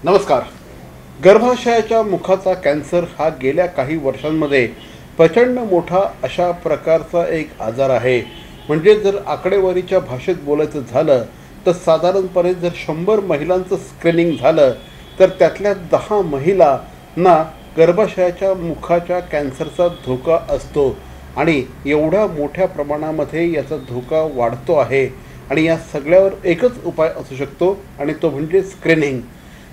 नमस्कार. गर्भाशयाच्या मुखाचा कॅन्सर हा गेल्या काही वर्षांमध्ये प्रचंड मोठा अशा प्रकारचा एक आजार आहे. म्हणजे जर आकडेवारीच्या भाषेत बोलायचं झालं तर साधारणपणे जर 100 महिलांचं स्क्रीनिंग झालं तर त्यातल्या 10 महिलांना गर्भाशयाच्या मुखाच्या कॅन्सरचा धोका असतो. आणि एवढ्या मोठ्या प्रमाणामध्ये याचा धोका वाढतो आहे. आणि या सगळ्यावर एकच उपाय असू शकतो आणि तो म्हणजे स्क्रीनिंग.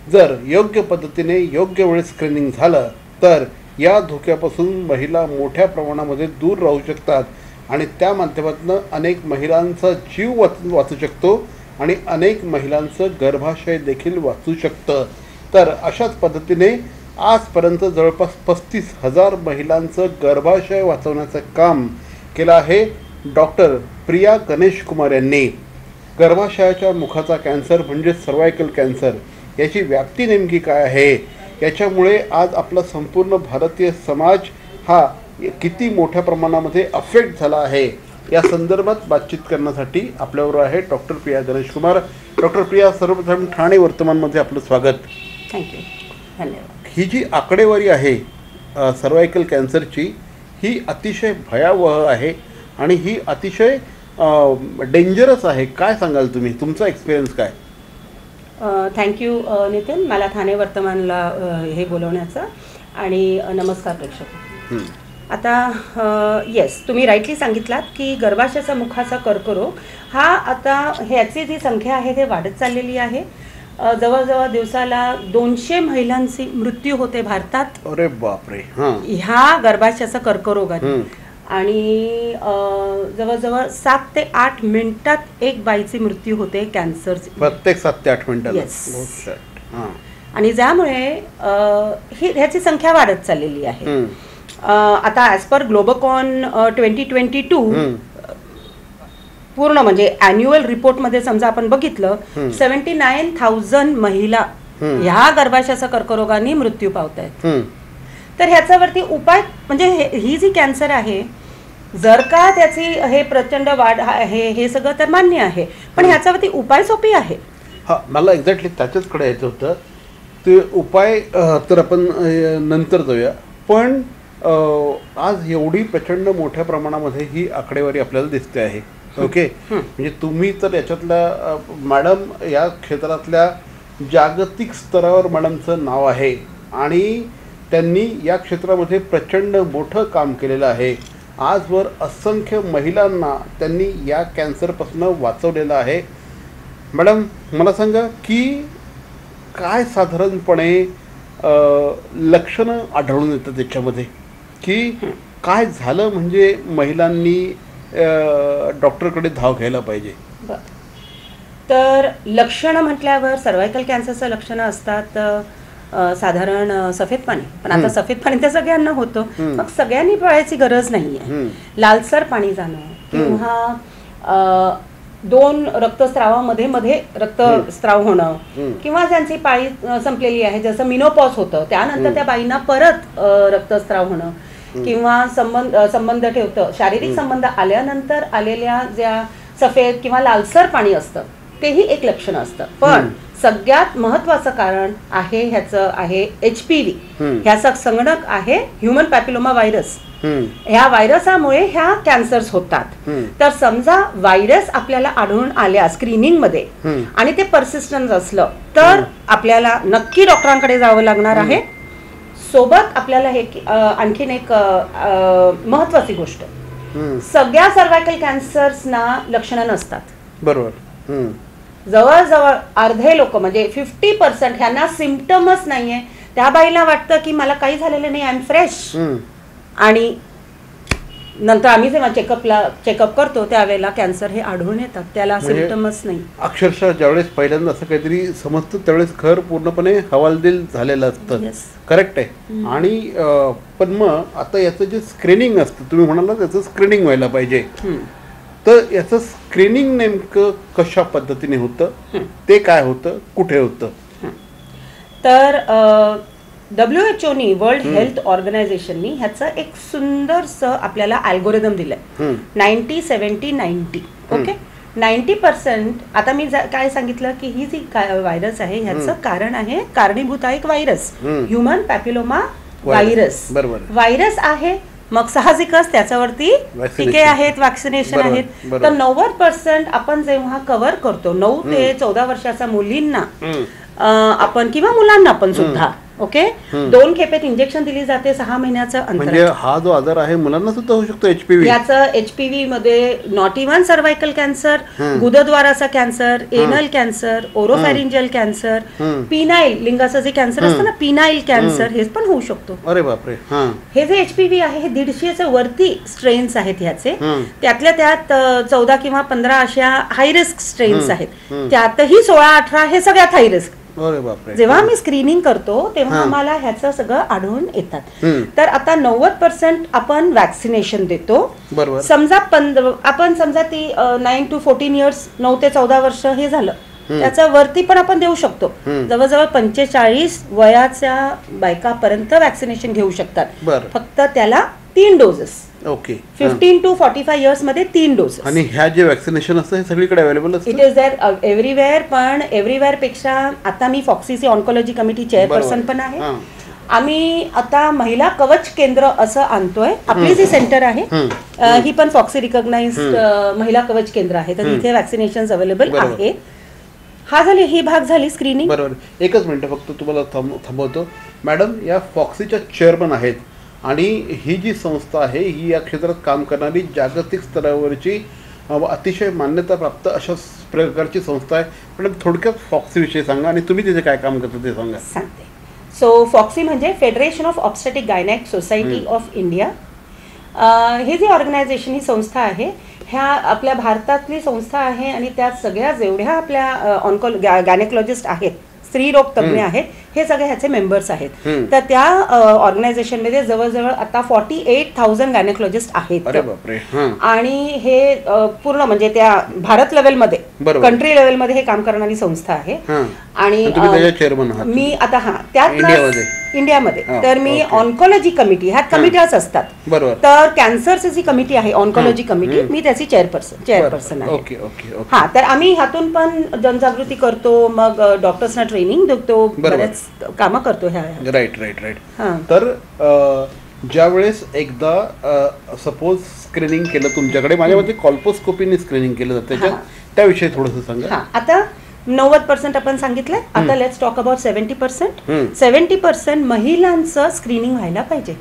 जर योग्य पद्धतीने योग्य वेळी स्क्रीनिंग झालं तर या धोक्यापासून महिला मोठ्या प्रमाणामध्ये दूर राहू शकतात आणि त्या माध्यमातून अनेक महिलांचा जीव वाचू शकतो आणि अनेक महिलांचं गर्भाशय देखील वाचू शकतं. तर अशाच पद्धतीने आजपर्यंत जवळपास 35,000 महिलांचं गर्भाशय वाचवण्याचं काम केलं आहे डॉक्टर प्रिया गणेश कुमार यांनी. गर्भाशयाच्या मुखाचा कॅन्सर म्हणजे सर्वायकल कॅन्सर याची व्याप्ती नेमकी काय आहे, याच्यामुळे आज आपला संपूर्ण भारतीय समाज हा किती मोठ्या प्रमाणामध्ये अफेक्ट झाला आहे या संदर्भात बातचीत करण्यासाठी आपल्याबरोबर आहे डॉक्टर प्रिया गणेश कुमार. डॉक्टर प्रिया, सर्वप्रथम ठाणे वर्तमानमध्ये आपलं स्वागत. थँक्यू, धन्यवाद. ही जी आकडेवारी आहे सर्वायकल कॅन्सरची ही अतिशय भयावह आहे आणि ही अतिशय डेंजरस आहे. काय सांगाल तुम्ही, तुमचा एक्सपिरियन्स काय? थँक्यू नितीन, मला ठाणे वर्तमानला हे बोलवण्याचं. आणि नमस्कार प्रेक्षक. आता येस, तुम्ही राईटली सांगितलात की गर्भाशयाचा मुखाचा कर्करोग हा आता ह्याची जी संख्या आहे ते वाढत चाललेली आहे. जवळजवळ दिवसाला 200 महिलांची मृत्यू होते भारतात. अरे बापरे. ह्या गर्भाशयाचा कर्करोगाने. आणि जवळजवळ 7 ते 8 मिनिटात एक बाईची मृत्यू होते कॅन्सरची. प्रत्येक 7 ते 8 मिनिटात. येस. आणि ज्यामुळे ह्याची संख्या वाढत चाललेली आहे. आता ॲज पर ग्लोबकॉन 2022 पूर्ण म्हणजे ॲन्युअल रिपोर्टमध्ये समजा आपण बघितलं 79,000 महिला ह्या गर्भाशयाच्या कर्करोगाने मृत्यू पावत आहेत. तर ह्याच्यावरती उपाय म्हणजे ही जी कॅन्सर आहे, जर का त्याची हे प्रचंड वाढ आहे हे सगळं तर मान्य आहे, पण ह्याच्यावरती उपाय सोपी आहे. हां, मला एक्झॅक्टली त्याच्याचकडे यायचं होतं. ते उपाय तर आपण नंतर जाऊया. पण आज एवढी प्रचंड मोठ्या प्रमाणामध्ये ही आकडेवारी आपल्याला दिसते आहे. ओके, म्हणजे तुम्ही तर याच्यातल्या मॅडम या क्षेत्रातल्या जागतिक स्तरावर मॅडमचं नाव आहे आणि त्यांनी या क्षेत्रामध्ये प्रचंड मोठं काम केलेलं आहे. आजवर असंख्य महिलांना त्यांनी या कॅन्सरपासून वाचवलेलं आहे. मॅडम, मला सांगा की काय साधारणपणे लक्षणं आढळून येतं त्याच्यामध्ये, की काय झालं म्हणजे महिलांनी डॉक्टरकडे धाव घ्यायला पाहिजे? तर लक्षणं म्हटल्यावर सर्वायकल कॅन्सरचं लक्षणं असतात साधारण सफेद पाणी. पण आता सफेद पाणी तर सगळ्यांना होतं, मग सगळ्यांनी पळायची गरज नाहीये. लालसर पाणी जाणं किंवा 2 रक्तस्रावामध्ये मध्ये रक्तस्राव होणं किंवा ज्यांची पाळी संपलेली आहे, जसं मिनोपॉज होतं त्यानंतर त्या बाईंना परत रक्तस्राव होणं किंवा संबंध ठेवतं शारीरिक संबंध आल्यानंतर आलेल्या ज्या सफेद किंवा लालसर पाणी असतं तेही एक लक्षण असतं. पण सगळ्यात महत्वाचं कारण आहे ह्याचं आहे HPV. ह्याचा संगणक आहे ह्युमन पॅपिलोमा व्हायरस. ह्या व्हायरसामुळे ह्या कॅन्सर्स होतात. तर समजा व्हायरस आपल्याला आढळून आल्या स्क्रीनिंग मध्ये आणि ते परसिस्टन्स असलं तर आपल्याला नक्की डॉक्टरांकडे जावं लागणार आहे. सोबत आपल्याला हे आणखीन एक महत्वाची गोष्ट, सगळ्या सर्वायकल कॅन्सर्सना लक्षणं नसतात. बरोबर. जवळजवळ अर्धे लोक म्हणजे 50% ह्यांना सिम्पटमच नाहीये. त्या बाईला वाटतं की मला काही झालेलं नाही, आय एम फ्रेश. आणि नंतर आम्ही जेव्हा चेकअप करतो त्यावेळेला कॅन्सर हे आढळून येतात, त्याला सिम्पटमच नाही. अक्षरशः ज्यावेळेस पहिल्यांदा असं काहीतरी समजतं त्यावेळेस घर पूर्णपणे हवालदिल झालेलं असतं. करेक्ट आहे. आणि पण मग आता याचं जे स्क्रीनिंग असतं, तुम्ही म्हणाला त्याचं स्क्रीनिंग व्हायला पाहिजे. तर याचं स्क्रीनिंग नेमकं कशा पद्धतीने होतं, ते काय होतं, कुठे होतं? तर WHO वर्ल्ड हेल्थ ऑर्गनायझेशननी ह्याचं एक सुंदरसं आपल्याला अल्गोरिदम दिलंय. 90-70-90. ओके, 90% आता मी काय सांगितलं की ही जी व्हायरस आहे ह्याचं कारण आहे कारणीभूत आहे एक virus, human papilloma virus. Virus आहे मग साहजिकच त्याच्यावरती टीके आहेत, वॅक्सिनेशन आहेत. तर 90% आपण जेव्हा कव्हर करतो 9 ते 14 वर्षाच्या मुलींना आपण किंवा मुलांना पण सुद्धा ओके 2 खेपेत इंजेक्शन दिली जाते 6 महिन्याचं अंतर. म्हणजे हा जो आजार आहे मुलांना सुद्धा होऊ शकतो एचपीव्ही. याचं एचपीव्ही मध्ये नॉट इव्हन सर्वायकल कॅन्सर, गुदद्वाराचा cancer, anal cancer, oropharyngeal cancer, penile लिंगाचं जे कॅन्सर असतं ना पिनाईल कॅन्सर हे पण होऊ शकतो. अरे बापरे. हे जे एचपीव्ही आहे हे 150च्या वरती स्ट्रेन्स आहेत ह्याचे. त्यातल्या त्यात 14 किंवा 15 अशा हाय रिस्क स्ट्रेन्स आहेत. त्यातही 16-18 हे सगळ्यात हाय रिस्क. जेव्हा आम्ही स्क्रीनिंग करतो तेव्हा आम्हाला ह्याचं सगळं आढळून येतात. तर आता 90% आपण वॅक्सिनेशन देतो. समजा आपण समजा ती 9 to 14 इयर्स 9 ते 14 वर्ष हे झालं त्याच्या वरती पण आपण देऊ शकतो. जवळजवळ 45 वयाच्या बायकापर्यंत वॅक्सिनेशन घेऊ शकतात. फक्त त्याला 3 डोसेस. ओके. 15 to 45 इयर्स मध्ये 3 डोसेस. आणि ह्या जे वॅक्सिनेशन असतं हे सगळीकडे अवेलेबल असतं. It is there everywhere. पण एव्हरीवेअर पेक्षा आता मी फॉक्सीची ऑन्कोलॉजी कमिटी चेअरपर्सन पण आहे. आम्ही आता महिला कवच केंद्र असं आणतोय. आपली जी सेंटर आहे ही पण फॉक्सी रिकॉग्नाइज्ड महिला कवच केंद्र आहे. तर तिथे वॅक्सिनेशन अवेलेबल आहे. हा झाली ही भाग झाली स्क्रीनिंग. बरोबर. एकच मिनिट फक्त तुम्हाला थांबवतो. मॅडम या फॉक्सीच्या चेअरमन आहेत आणि ही जी संस्था आहे ही या क्षेत्रात काम करणारी जागतिक स्तरावरची अतिशय मान्यता प्राप्त अशा प्रकारची संस्था आहे. पण थोडक्यात फॉक्सीविषयी सांगा आणि तुम्ही तिथे काय काम करता ते सांगा. सांगते. सो फॉक्सी म्हणजे federation of obstetric gynaec society of India. हे जी ऑर्गनायझेशन ही संस्था आहे ह्या आपल्या भारतातली संस्था आहे आणि त्यात सगळ्या जेवढ्या आपल्या गायनेकोलॉजिस्ट आहेत स्त्रीरोग तज्ञ आहेत हे सगळे ह्याचे मेंबर्स आहेत. तर त्या ऑर्गनायझेशनमध्ये जवळजवळ आता 48,000 गायनेकोलॉजिस्ट आहेत. आणि हे पूर्ण म्हणजे त्या भारत लेवलमध्ये कंट्री लेवलमध्ये हे काम करणारी संस्था आहे. आणि मी आता त्यात इंडियामध्ये तर मी ऑन्कोलॉजी कमिटी ह्यात कमिट्याच असतात. तर कॅन्सरची जी कमिटी आहे ऑन्कोलॉजी कमिटी मी त्याची चेअरपर्सन आहे. हा तर आम्ही ह्यातून पण जनजागृती करतो मग डॉक्टर्सना ट्रेनिंग देतो बरेच कामं करतो ह्या. राईट. तर ज्या वेळेस एकदा सपोज स्क्रीनिंग केलं तुमच्याकडे माझ्या मते कॉल्पोस्कोपीने स्क्रीनिंग केलं जातं त्याविषयी थोडंसं सांगा. आता 90% आपण सांगितलंय. आता लेट्स टॉक अबाउट 70%. 70% महिलांचं स्क्रीनिंग व्हायला पाहिजे.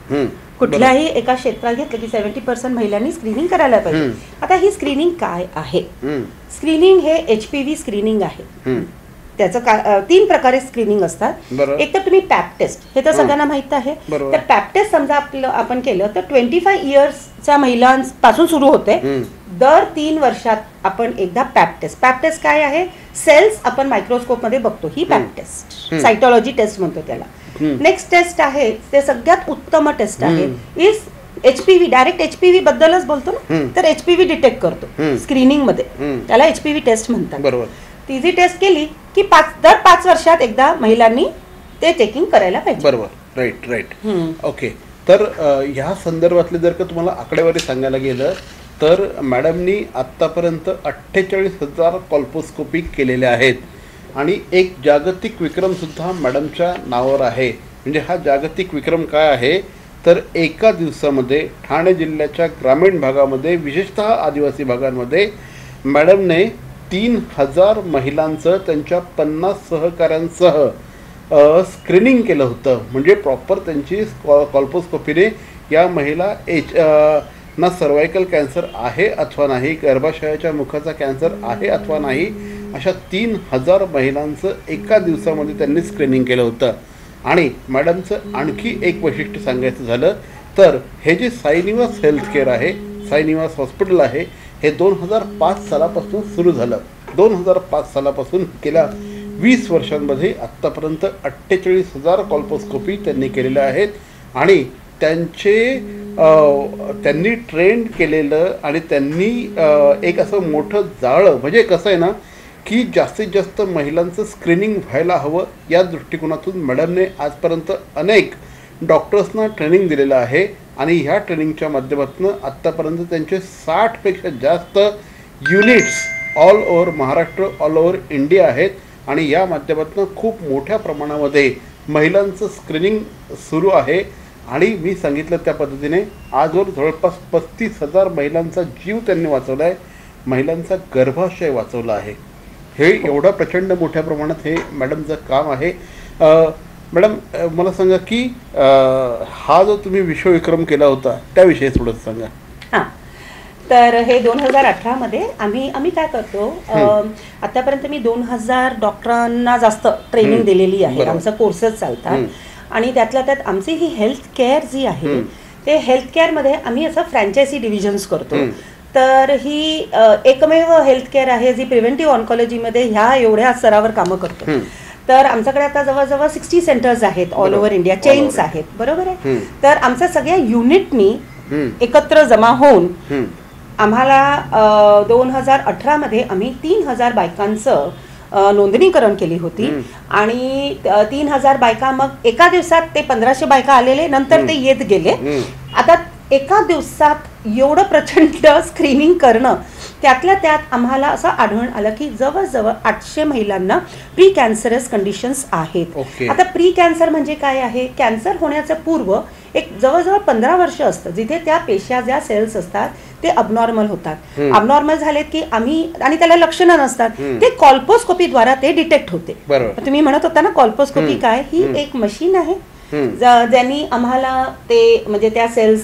कुठल्याही एका क्षेत्रात घेतलं की 70% महिलांनी स्क्रीनिंग करायला पाहिजे. आता ही स्क्रीनिंग काय आहे? स्क्रीनिंग हे HPV स्क्रीनिंग आहे. त्याचं 3 प्रकारे स्क्रीनिंग असतात. एक तर तुम्ही पॅप टेस्ट हे तर सगळ्यांना माहित आहे. तर पॅप टेस्ट समजा आपण केलं तर 25 इयर्सच्या महिलांपासून सुरू होते. दर 3 वर्षात आपण एकदा पॅप टेस्ट काय आहे? सेल्स आपण मायक्रोस्कोप मध्ये बघतो ही पॅप टेस्ट सायटॉलॉजी टेस्ट म्हणतो त्याला. नेक्स्ट टेस्ट आहे ते सगळ्यात उत्तम टेस्ट आहे इज HPV. डायरेक्ट HPV बद्दलच बोलतो ना तर HPV डिटेक्ट करतो स्क्रीनिंग मध्ये त्याला HPV टेस्ट म्हणतात. ती जी टेस्ट केली की दर 5 वर्षात एकदा महिलांनी ते चेकिंग करायला पाहिजे. बरोबर. राईट. ओके. तर ह्या संदर्भातले जर का तुम्हाला आकडेवारी सांगायला गेलं तर मॅडमनी आत्तापर्यंत 48,000 कॉल्पोस्कोपी केलेल्या आहेत आणि एक जागतिक विक्रमसुद्धा मॅडमच्या नावावर आहे. म्हणजे हा जागतिक विक्रम काय आहे तर एका दिवसामध्ये ठाणे जिल्ह्याच्या ग्रामीण भागामध्ये विशेषतः आदिवासी भागांमध्ये मॅडमने 3,000 महिलांचं त्यांच्या 50 सहकाऱ्यांसह स्क्रीनिंग केलं होतं. म्हणजे प्रॉपर त्यांची कॉल्पोस्कोपीने या महिला ना सर्वायकल कॅन्सर आहे अथवा नाही, गर्भाशयाच्या मुखाचा कॅन्सर आहे अथवा नाही, अशा 3,000 महिलांचं एका दिवसामध्ये त्यांनी स्क्रीनिंग केलं होतं. आणि मॅडमचं आणखी एक वैशिष्ट्य सांगायचं झालं तर हे जे साईनिवास हेल्थ केअर आहे, साईनिवास हॉस्पिटल आहे, हे 2005 सालापासून सुरू झालं. 2005 सालापासून गेल्या 20 वर्षांमध्ये आत्तापर्यंत 48,000 कॉल्पोस्कोपी त्यांनी केलेल्या आहेत. आणि त्यांनी ट्रेंड केलेलं आणि त्यांनी एक असं मोठं जाळं म्हणजे कसं आहे ना की जास्तीत जास्त महिलांचं स्क्रीनिंग व्हायला हवं या दृष्टिकोनातून मॅडमने आजपर्यंत अनेक डॉक्टर्सना ट्रेनिंग दिलेलं आहे. आणि ह्या ट्रेनिंगच्या माध्यमातून आत्तापर्यंत त्यांचे 60पेक्षा जास्त units all over Maharashtra, all over India आहेत आणि या माध्यमातून खूप मोठ्या प्रमाणामध्ये महिलांचं स्क्रीनिंग सुरू आहे आणि मी सांगितलं त्या पद्धतीने आजवर जवळपास 35,000 महिलांचा जीव त्यांनी वाचवला आहे, महिलांचा गर्भाशय वाचवला आहे. हे एवढं प्रचंड मोठ्या प्रमाणात हे मॅडमचं काम आहे. मॅडम मला सांगा की हा जो तुम्ही विश्वविक्रम केला होता त्याविषयी थोडंसं सांगा. हां, तर हे 2018 आम्ही काय करतो, आतापर्यंत मी 2000 डॉक्टरांना जास्त ट्रेनिंग दिलेली आहे. आमचं कोर्सेस चालतात आणि त्यातल्या त्यात आमची ही हेल्थ केअर जी आहे ते हेल्थ केअरमध्ये आम्ही असं फ्रँचायझी डिव्हिजन्स करतो. तर ही एकमेव हेल्थ केअर आहे जी प्रिव्हेंटिव्ह ऑन्कॉलॉजीमध्ये ह्या एवढ्या स्तरावर कामं करतो. तर आमच्याकडे आता जवळजवळ 60 सेंटर्स आहेत ऑल ओव्हर इंडिया, चेन्स आहेत, बरोबर आहे. तर आमच्या सगळ्या युनिटनी एकत्र जमा होऊन आम्हाला 2018 आम्ही 3000 बायकांचं नोंदणीकरण केली होती आणि 3000 बायका, मग एका दिवसात ते 1500 बायका आलेले, नंतर ते येत गेले. आता एका दिवसात एवढं प्रचंड स्क्रीनिंग करणं, त्यातल्या त्यात आम्हाला असं आढळून आलं की जवळजवळ 800 महिलांना प्री कॅन्सरस कंडिशन्स आहेत. आता प्री कॅन्सर म्हणजे काय आहे, कॅन्सर होण्याचं पूर्व एक जवळजवळ 15 वर्ष असतं जिथे त्या पेशा ज्या सेल्स असतात ते अबनॉर्मल होतात. अबनॉर्मल झालेत की आम्ही, आणि त्याला लक्षणं नसतात, ते कॉल्पोस्कोपीद्वारा ते डिटेक्ट होते. तुम्ही म्हणत होता ना कॉल्पोस्कोपी काय, ही एक मशीन आहे ज्यांनी आम्हाला ते म्हणजे त्या सेल्स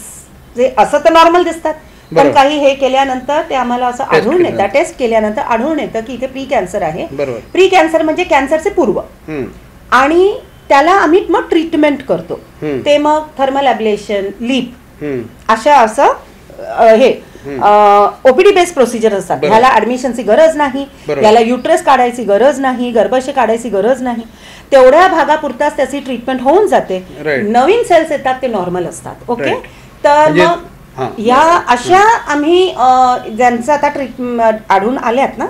जे असं तर नॉर्मल दिसतात पण काही हे केल्यानंतर ते आम्हाला असं आढळून येतं, टेस्ट केल्यानंतर आढळून येतं की इथे प्री कॅन्सर आहे. प्री कॅन्सर म्हणजे कॅन्सरचे पूर्व, आणि त्याला आम्ही मग ट्रीटमेंट करतो. ते मग थर्मल ॲब्लेशन, लीप अशा असं हे ओपीडी बेस्ड प्रोसिजर असतात. ह्याला ऍडमिशनची गरज नाही, याला युट्रस काढायची गरज नाही, गर्भाशय काढायची गरज नाही, तेवढ्या भागापुरताच त्याची ट्रीटमेंट होऊन जाते. नवीन सेल्स येतात ते नॉर्मल असतात. ओके, तर मग या अशा आम्ही ज्यांचं आता ट्रीटमेंट आढळून आल्यात ना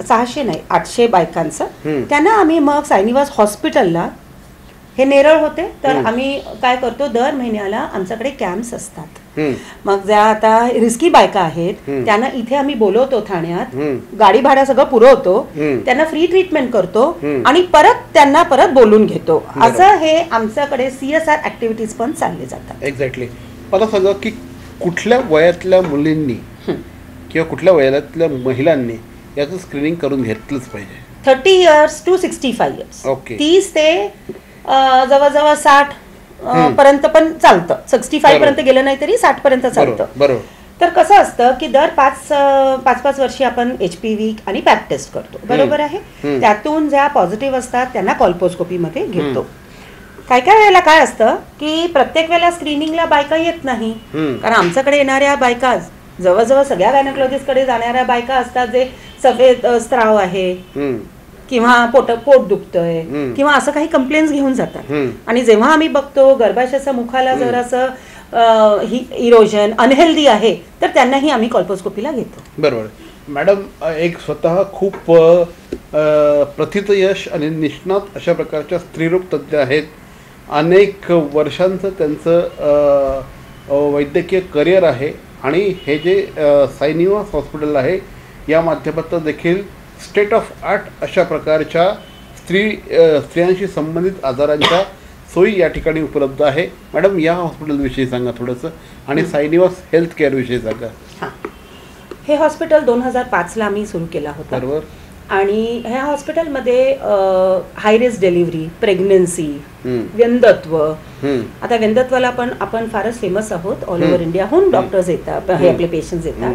600 नाही 800 बायकांचं, त्यांना आम्ही मग सायनिवास हॉस्पिटलला, हे नेरळ होते, तर आम्ही काय करतो, दर महिन्याला आमच्याकडे कॅम्प्स असतात. मग ज्या आता रिस्की बायका आहेत त्यांना इथे आम्ही बोलवतो, ठाण्यात गाडी भाडा सगळं पुरवतो, त्यांना फ्री ट्रीटमेंट करतो आणि त्यांना परत बोलून घेतो. असं हे आमच्याकडे CSR ऍक्टिव्हिटीज पण चालले जातात. एक्झॅक्टली. मला सांगा की कुठल्या वयातल्या मुलींनी किंवा कुठल्या वयातल्या महिलांनी याचं स्क्रीनिंग करून घेतलंच पाहिजे? 30 years to 65 years. 30 ते जवळजवळ 60 पर्यंत पण चालतं. 65 पर्यंत गेलं नाही तरी 60 पर्यंत चालतं. बरोबर. तर कसं असतं की दर 5 वर्षी आपण HPV आणि पॅप टेस्ट करतो, बरोबर आहे. त्यातून ज्या पॉझिटिव्ह असतात त्यांना कॉल्पोस्कोपीमध्ये घेतो. काय काय वेळेला काय असतं की प्रत्येक वेळेला स्क्रीनिंगला बायका येत नाही, कारण आमच्याकडे येणाऱ्या बायका जवळजवळ सगळ्या गायनेकोलॉजिस्टकडे जाणाऱ्या बायका असतात जे सफेद स्त्राव आहे किंवा पोट दुखतोय किंवा असं काही कंप्लेंट्स घेऊन जातात. आणि जेव्हा आम्ही बघतो गर्भाशयाच्या मुखाला जर असं इरोजन अनहेल्दी आहे तर त्यांनाही आम्ही कॉल्पोस्कोपीला घेतो. बरोबर. मॅडम एक स्वतः खूप प्रथितयश आणि निष्णात अशा प्रकारच्या स्त्रीरोग तज्ज्ञ आहेत. अनेक वर्षांचं त्यांचं वैद्यकीय करिअर आहे आणि हे जे सायनिवास हॉस्पिटल आहे या माध्यमातून देखील स्टेट ऑफ आर्ट अशा प्रकारच्या स्त्रियांशी संबंधित आजारांच्या सोयी या ठिकाणी उपलब्ध आहे. मॅडम या हॉस्पिटलविषयी सांगा थोडंसं आणि सायनिवास हेल्थ केअरविषयी सांगा. हे हॉस्पिटल 2005ला आम्ही सुरू केला होता. बरोबर. आणि ह्या हॉस्पिटलमध्ये हाय रिस्क डिलिव्हरी, प्रेग्नन्सी, व्यंधत्व, आता व्यंधत्वाला पण आपण फारच फेमस आहोत, ऑल ओव्हर इंडियाहून डॉक्टर्स येतात, हे आपले पेशंट्स येतात.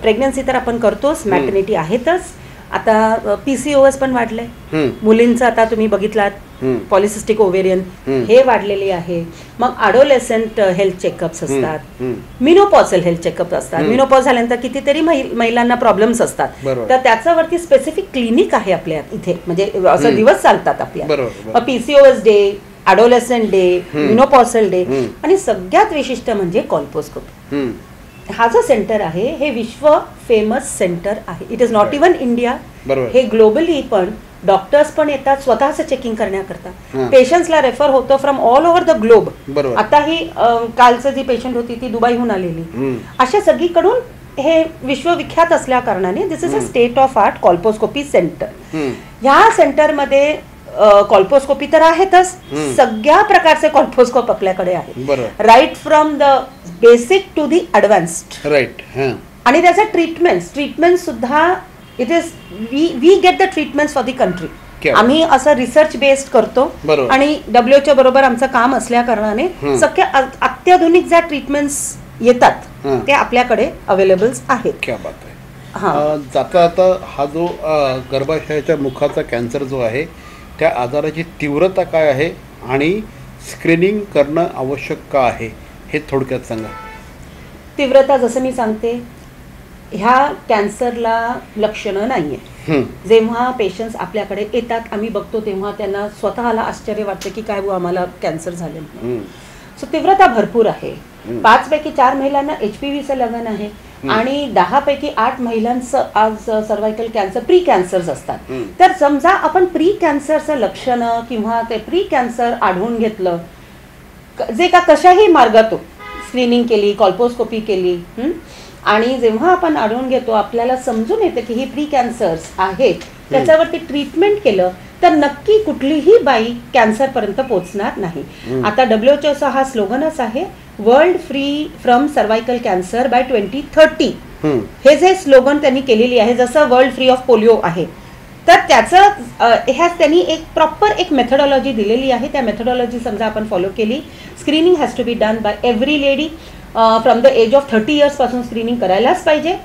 प्रेग्नन्सी तर आपण करतोच, मॅटर्निटी आहेतच. आता PCOS पण वाढलंय मुलींचं, आता तुम्ही बघितलात पॉलिसिस्टिक ओव्हेरियन हे वाढलेले आहे. मग अडोलेसंट हेल्थ चेकअप्स असतात, मिनोपॉझल हेल्थ चेकअप असतात. मिनोपॉज झाल्यानंतर कितीतरी महिलांना प्रॉब्लेम्स असतात, तर त्याच्यावरती स्पेसिफिक क्लिनिक आहे आपल्या इथे, म्हणजे असं दिवस चालतात आपल्या. PCOS डे, अडोलेसंट डे, मिनोपॉझल डे, आणि सगळ्यात विशिष्ट म्हणजे कॉल्पोस्कोपी. हा जो सेंटर आहे हे विश्व फेमस सेंटर आहे. It is not even India, हे ग्लोबली पण डॉक्टर्स पण येतात स्वतःच चेकिंग करण्याकरता. पेशंट्सला रेफर होतं from all over the globe. आता ही कालचं जी पेशंट होती ती दुबईहून आलेली. अशा सगळीकडून हे विश्वविख्यात असल्या कारणाने this is a state of art colposcopy center. ह्या सेंटरमध्ये कॉल्पोस्कोपी तर आहेतच, सगळ्या प्रकारचे कॉल्पोस्कोप आपल्याकडे आहे, right from the basic to the advanced. Right. आणि त्याचे ट्रीटमेंट सुद्धा it is we get the treatment for the country. आम्ही असं रिसर्च बेस्ड करतो आणि WHO बरोबर आमचं काम असल्या कारणाने सगळ्या अत्याधुनिक ज्या ट्रीटमेंट्स येतात ते आपल्याकडे अवेलेबल आहेत. क्या बात आहे. जाता जाता हा जो गर्भाशयाच्या मुखाचा कॅन्सर जो आहे त्या आजाराची तीव्रता काय आहे आणि स्क्रीनिंग करणं आवश्यक का आहे हे थोडक्यात सांगा. तीव्रता जसं मी सांगते, ह्या कॅन्सरला लक्षणं नाही आहे. जेव्हा पेशंट्स आपल्याकडे येतात आम्ही बघतो तेव्हा त्यांना स्वतःला आश्चर्य वाटतं की काय आम्हाला कॅन्सर झाले. सो तीव्रता भरपूर आहे. 5 पैकी 4 महिलांना HPVचं लग्न आहे आणि 10 पैकी 8 महिलांचं आज सर्वायकल कॅन्सर प्री कॅन्सर्स असतात. तर समजा आपण प्री कॅन्सरचं लक्षणं किंवा ते प्री कॅन्सर आढळून घेतलं, जे का कशाही मार्गातून स्क्रीनिंग केली, कॉल्पोस्कोपी केली, आणि जेव्हा आपण आढळून घेतो आपल्याला समजून येतं की ही प्री कॅन्सर्स आहेत, त्याच्यावरती ट्रीटमेंट केलं तर नक्की कुठलीही बाई कॅन्सरपर्यंत पोहोचणार नाही. आता WHOचा हा स्लोगनच आहे, world free from cervical cancer by 2030. हे जे स्लोगन त्यांनी केलेली आहे, जसं वर्ल्ड फ्री ऑफ पोलिओ आहे, तर त्याचं ह्याच त्यांनी एक प्रॉपर एक मेथडॉलॉजी दिलेली आहे. त्या मेथडॉलॉजी समजा आपण फॉलो केली, screening has to be done by every lady from the age of 30 years पासून स्क्रीनिंग करायलाच पाहिजे.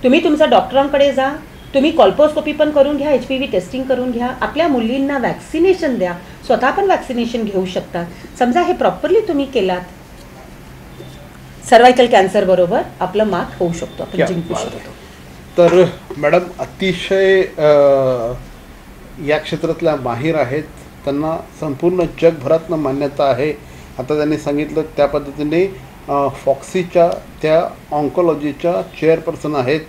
तुम्ही तुमच्या डॉक्टरांकडे जा, तुम्ही कॉल्पोस्कोपी पण करून घ्या, HPV टेस्टिंग करून घ्या, आपल्या मुलींना वॅक्सिनेशन द्या, स्वतः पण वॅक्सिनेशन घेऊ शकतात. समजा हे प्रॉपरली तुम्ही केलात, सर्वायकल कॅन्सर बरोबर आपलं मात होऊ शकतो, आपण जिंकू शकतो. तर मॅडम अतिशय या क्षेत्रातल्या माहीर आहेत, त्यांना संपूर्ण जगभरातनं मान्यता आहे. आता त्यांनी सांगितलं त्या पद्धतीने फॉक्सीच्या त्या ऑन्कोलॉजीच्या चेअरपर्सन आहेत.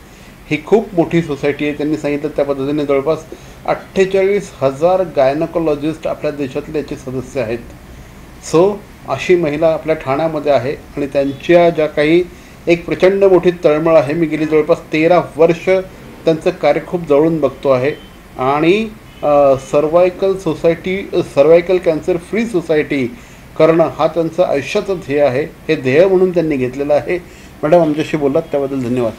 ही खूप मोठी सोसायटी आहे. त्यांनी सांगितलं त्या पद्धतीने जवळपास 48,000 गायनकोलॉजिस्ट आपल्या देशातले याचे सदस्य आहेत. सो अशी महिला आपल्या ठाण्यामध्ये आहे आणि त्यांच्या ज्या काही एक प्रचंड मोठी तळमळ आहे. मी गेली जवळपास 13 वर्ष त्यांचं कार्य खूप जवळून बघतो आहे आणि सर्वायकल कॅन्सर फ्री सोसायटी करणं हा त्यांचं आयुष्याचं ध्येय आहे. हे ध्येय म्हणून त्यांनी घेतलेलं आहे. मॅडम आमच्याशी बोललात त्याबद्दल धन्यवाद.